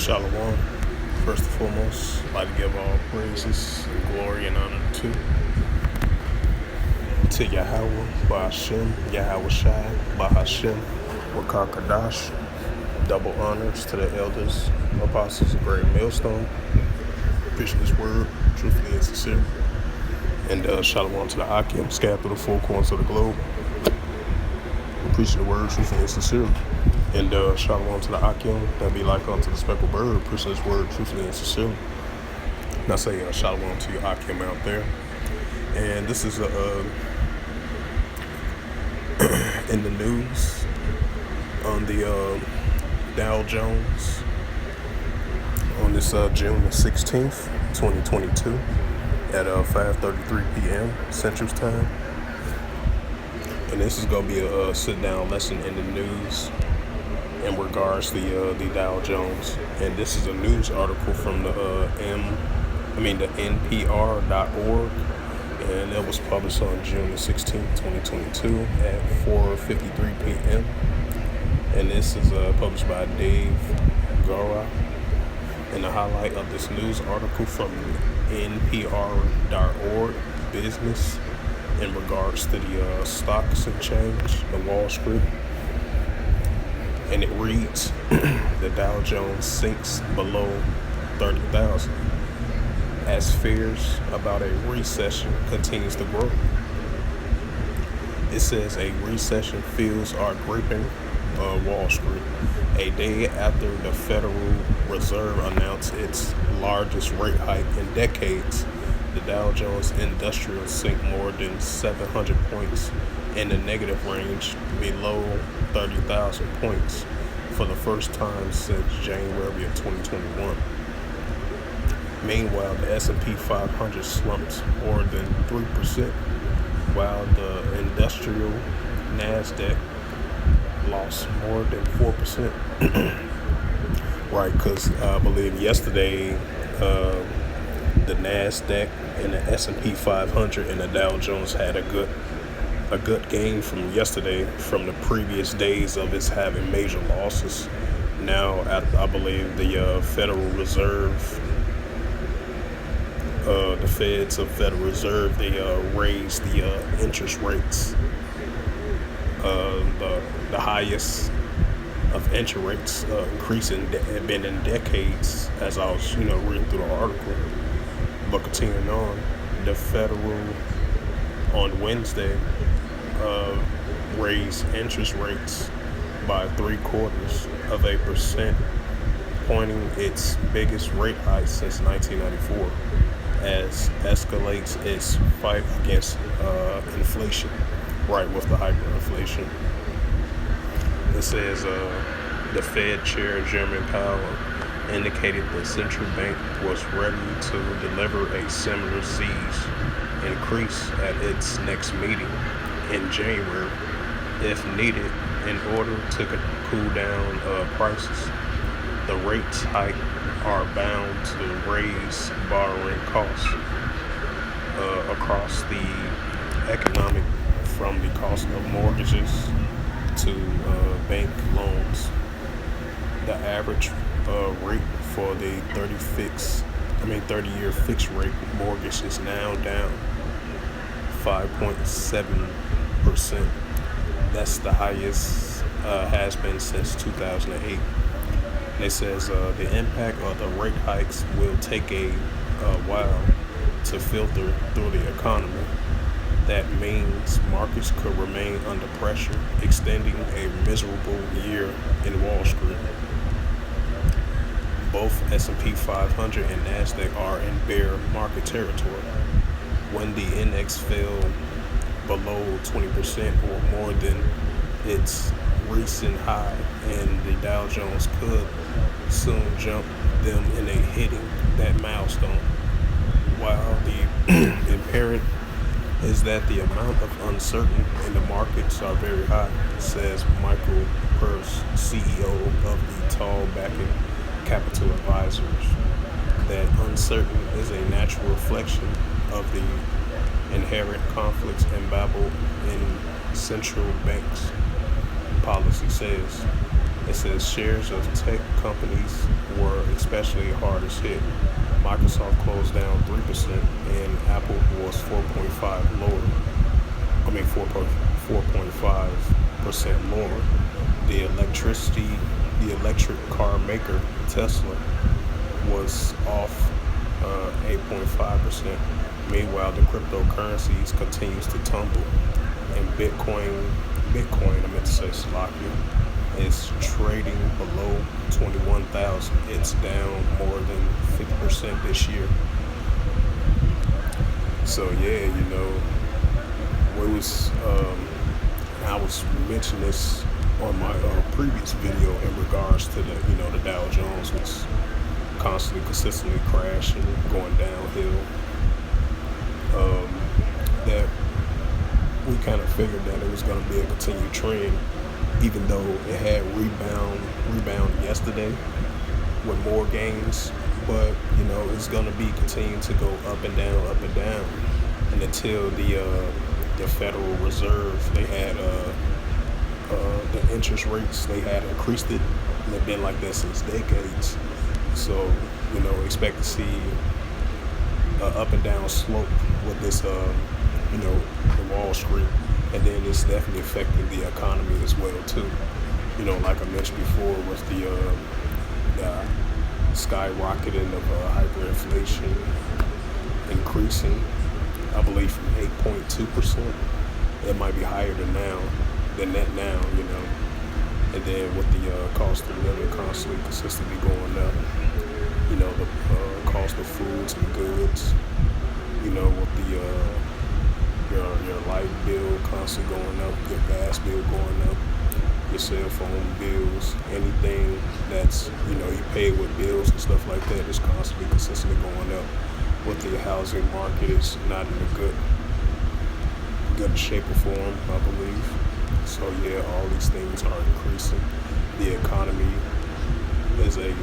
Shalom. First and foremost, I'd like to give all praises and glory and honor to Yahweh, Bahashem, Yahweh Shai, Bahashem, Wakakadash. Double honors to the elders, apostles of Great Millstone, preaching this word truthfully and sincerely. And shalom to the Akim, scattered through the four corners of the globe, preaching the word truthfully and sincerely. And shalom to the Akim, that be like unto the speckled bird, preaching this word truthfully and sincerely. And I say shalom to your Akim out there. And this is in the news on the Dow Jones on this June the 16th, 2022 at 5:33 p.m. Central Time. And this is going to be a sit-down lesson in the news in regards to the Dow Jones. And this is a news article from the NPR.org, and it was published on June the 16th, 2022 at 4:53 p.m. And this is published by Dave Gora. And the highlight of this news article from NPR.org business in regards to the stocks exchange, the Wall Street. And it reads, the Dow Jones sinks below 30,000 as fears about a recession continues to grow. It says a recession fears are gripping Wall Street a day after the Federal Reserve announced its largest rate hike in decades. The Dow Jones Industrial sank more than 700 points in the negative range below 30,000 points for the first time since January of 2021. Meanwhile, the S&P 500 slumped more than 3%, while the industrial NASDAQ lost more than 4%. Right, because I believe yesterday the NASDAQ and the S&P 500 and the Dow Jones had a good gain from yesterday from the previous days of its having major losses. Now, I believe the Federal Reserve, the Feds of Federal Reserve, they raised the interest rates, the highest of interest rates increasing had been in decades, as I was reading through the article. But continuing on, the Federal on Wednesday raised interest rates by 0.75%, pointing its biggest rate hike since 1994, as escalates its fight against inflation, right, with the hyperinflation. It says the Fed chair, Jerome Powell, indicated the central bank was ready to deliver a similar siege increase at its next meeting in January, if needed, in order to cool down prices. The rates hike are bound to raise borrowing costs across the economic, from the cost of mortgages to bank loans. The average rate for the 30-year fixed rate mortgage is now down 5.7%. That's the highest has been since 2008. And it says the impact of the rate hikes will take a while to filter through the economy. That means markets could remain under pressure, extending a miserable year in Wall Street. Both S&P 500 and NASDAQ are in bear market territory. When the index fell below 20% or more than its recent high, and the Dow Jones could soon jump them in hitting that milestone. While the imperative is that the amount of uncertainty in the markets are very high, says Michael Purse, CEO of the Tall Backing Capital Advisors, that uncertainty is a natural reflection of the inherent conflicts embattled in central banks, policy says. It says shares of tech companies were especially hardest hit. Microsoft closed down 3%, and Apple was 4.5 lower. I mean 4.5% lower. The electric car maker Tesla was off 8.5%. Meanwhile, the cryptocurrencies continues to tumble, and I meant to say Slovakia, is trading below 21,000. It's down more than 50% this year. So yeah, I was mentioning this on my previous video in regards to the Dow Jones was consistently crashing, going downhill. That we kind of figured that it was going to be a continued trend, even though it had rebound yesterday with more gains. But it's going to be continuing to go up and down, and until the Federal Reserve, they had the interest rates, they had increased it, and they've been like that since decades. So expect to see an up and down slope with this the Wall Street, and then it's definitely affecting the economy as well too. Like I mentioned before, with the skyrocketing of hyperinflation increasing, I believe from 8.2%, it might be higher than that now, and then with the cost of living constantly consistently going up, the cost of foods and goods, with your light bill constantly going up, your gas bill going up, your cell phone bills, anything that's you pay with bills and stuff like that is consistently going up. With the housing market, is not in a good shape or form, I believe. So yeah, all these things are increasing. The economy is a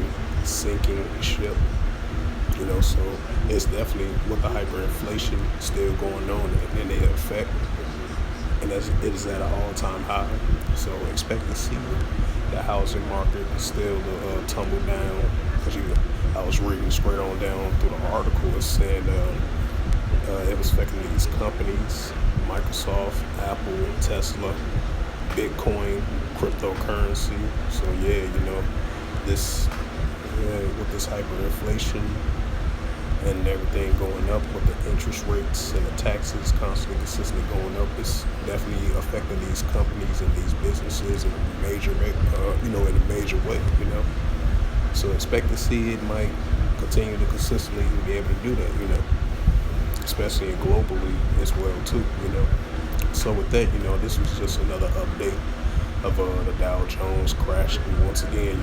sinking ship. So it's definitely with the hyperinflation still going on and the effect, and it is at an all-time high. So expect to see the housing market still tumble down. Because I was reading straight on down through the article, it said it was affecting these companies: Microsoft, Apple, Tesla, Bitcoin, cryptocurrency. So yeah, this with this hyperinflation and everything going up, with the interest rates and the taxes consistently going up, it's definitely affecting these companies and these businesses in a major way. So expect to see it might continue to consistently be able to do that. Especially globally as well too. So with that, this was just another update of the Dow Jones crashing once again.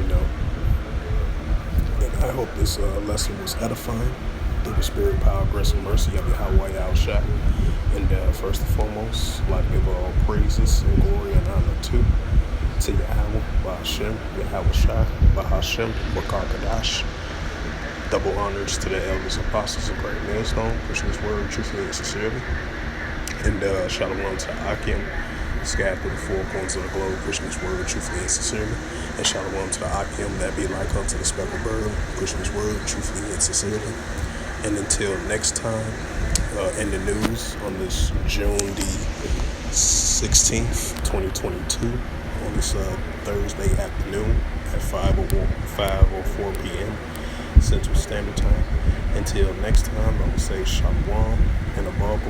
And I hope this lesson was edifying. Through the spirit, power, grace, and mercy of Yahweh Al Shah. And first and foremost, I'd like to give all praises and glory and honor to Yahweh, Bahashem, Yahweh Shah, Bahashem, Bakar Kadash. Double honors to the elders, apostles of Great Millstone, pushing this word truthfully and sincerely. And shalom to Akim, scattered through the four corners of the globe, pushing this word truthfully and sincerely. And shalom to the Akim that be like unto the speckled bird, pushing this word truthfully and sincerely. And until next time, in the news on this June the 16th, 2022, on this Thursday afternoon at 5:04 p.m. Central Standard Time. Until next time, I will say shalom and above.